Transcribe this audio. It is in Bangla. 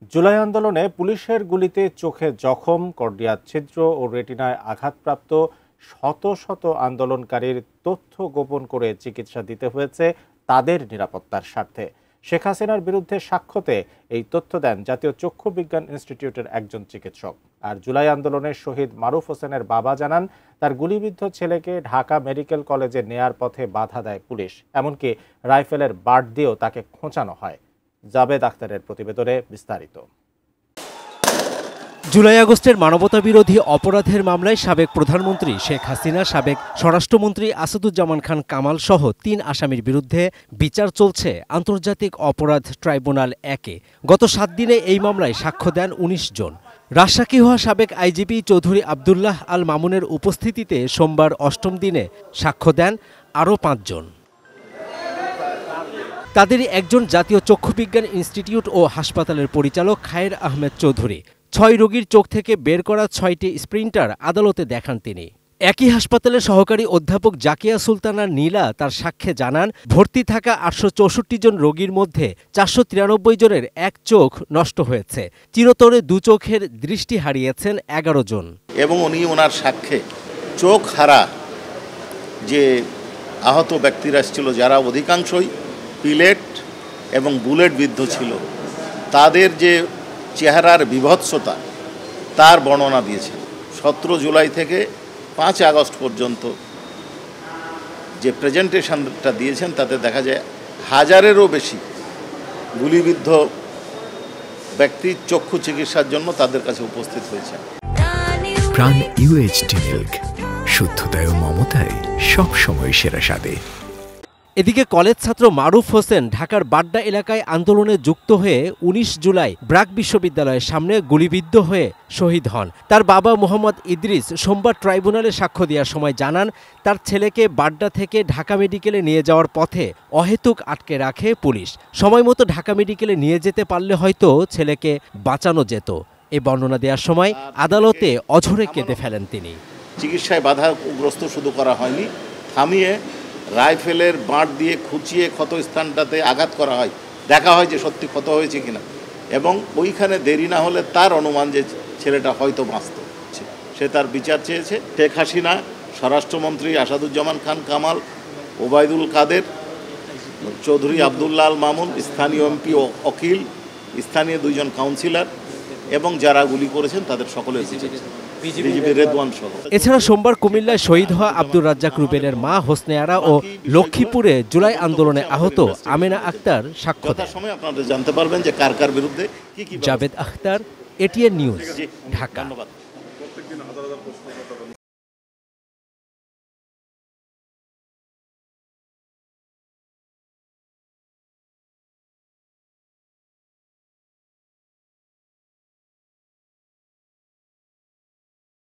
জুলাই আন্দোলনে পুলিশের গুলিতে চোখে জখম, কর্নিয়ার ছিদ্র ও রেটিনায় আঘাতপ্রাপ্ত শত শত আন্দোলনকারীর তথ্য গোপন করে চিকিৎসা দিতে হয়েছে তাদের নিরাপত্তার স্বার্থে। শেখ হাসিনার বিরুদ্ধে সাক্ষ্যতে এই তথ্য দেন জাতীয় চক্ষু বিজ্ঞান ইনস্টিটিউটের একজন চিকিৎসক। আর জুলাই আন্দোলনের শহীদ মারুফ হোসেনের বাবা জানান, তার গুলিবিদ্ধ ছেলেকে ঢাকা মেডিকেল কলেজে নেয়ার পথে বাধা দেয় পুলিশ, এমনকি রাইফেলের বাট দিয়েও তাকে খোঁচানো হয়। জাবেদ আখতারের প্রতিবেদনে বিস্তারিত। জুলাই আগস্টের মানবতাবিরোধী অপরাধের মামলায় সাবেক প্রধানমন্ত্রী শেখ হাসিনা, সাবেক স্বরাষ্ট্রমন্ত্রী আসাদুজ্জামান খান কামাল সহ ৩ আসামির বিরুদ্ধে বিচার চলছে আন্তর্জাতিক অপরাধ ট্রাইব্যুনাল ১-এ। গত ৭ দিনে এই মামলায় সাক্ষ্য দেন ১৯ জন। রাজশাহী হওয়া সাবেক আইজিপি চৌধুরী আবদুল্লাহ আল মামুনের উপস্থিতিতে সোমবার ৮ম দিনে সাক্ষ্য দেন আরও ৫ জন। তাদেরই একজন জাতীয় চক্ষু বিজ্ঞান ইনস্টিটিউট ও হাসপাতালের পরিচালক খায়ের আহমেদ চৌধুরী। ৬ রোগীর চোখ থেকে বের করা ৬টি স্প্রিন্টার আদালতে দেখান তিনি। একই হাসপাতালের সহকারী অধ্যাপক জাকিয়া সুলতানা নীলা তার সাক্ষ্যে জানান, ভর্তি থাকা ৮৬৪ জন রোগীর মধ্যে ৪৯৩ জনের এক চোখ নষ্ট হয়েছে। চিরতরে ২ চোখের দৃষ্টি হারিয়েছেন ১১ জন। এবং উনি ওনার সাক্ষ্যে চোখ হারা যে আহত ব্যক্তিরা ছিল, যারা অধিকাংশই পিলেট এবং বুলেট বিদ্ধ ছিল, তাদের যে চেহারার বিভৎসতা তার বর্ণনা দিয়েছেন। ১৭ জুলাই থেকে ৫ আগস্ট পর্যন্ত যে প্রেজেন্টেশনটা দিয়েছেন তাতে দেখা যায় হাজারেরও বেশি গুলিবিদ্ধ ব্যক্তি চক্ষু চিকিৎসার জন্য তাদের কাছে উপস্থিত হয়েছে। প্রাণ ইউএইচডি মিল্ক, শুদ্ধতায় ও মমতায় সবসময় সেরা স্বাদে। এদিকে কলেজ ছাত্র মারুফ হোসেন ঢাকার বাড্ডা এলাকায় আন্দোলনে যুক্ত হয়ে ১৯ জুলাই ব্র্যাক বিশ্ববিদ্যালয়ের সামনে গুলিবিদ্ধ হয়ে শহীদ হন। তার বাবা মোহাম্মদ ইদ্রিস সোমবার ট্রাইব্যুনালে সাক্ষ্য দেওয়ার সময় জানান, তার ছেলেকে বাড্ডা থেকে ঢাকা মেডিকেলে নিয়ে যাওয়ার পথে অহেতুক আটকে রাখে পুলিশ। সময়মতো ঢাকা মেডিকেলে নিয়ে যেতে পারলে হয়তো ছেলেকে বাঁচানো যেত। এই বর্ণনা দেওয়ার সময় আদালতে অঝরে কেঁদে ফেলেন তিনি। চিকিৎসায় বাধাগ্রস্ত শুধু করা হয়নি, থামিয়ে রাইফেলের বাঁট দিয়ে খুঁচিয়ে ক্ষতস্থানটাতে আঘাত করা হয়, দেখা হয় যে সত্যি ক্ষত হয়েছে কিনা, এবং ওইখানে দেরি না হলে তার অনুমান যে ছেলেটা হয়তো বাঁচত, সে তার বিচার চেয়েছে। শেখ হাসিনা, স্বরাষ্ট্রমন্ত্রী আসাদুজ্জামান খান কামাল, ওবায়দুল কাদের, চৌধুরী আবদুল্লাহ আল মামুন, স্থানীয় এমপি ও অকিল, স্থানীয় 2 জন কাউন্সিলর এবং যারা গুলি করেছেন তাদের সকলের এছাড়া সোমবার কুমিল্লায় শহীদ হওয়া আব্দুর রাজ্জাক রুবেলের মা হোসনে আরা ও লক্ষ্মীপুরে জুলাই আন্দোলনে আহত আমেনা আক্তার সাক্ষ্য দেন। আপনারা জানতে পারবেন যে কার কার বিরুদ্ধে কি কি। Javed Akhtar, ATN news, Dhaka.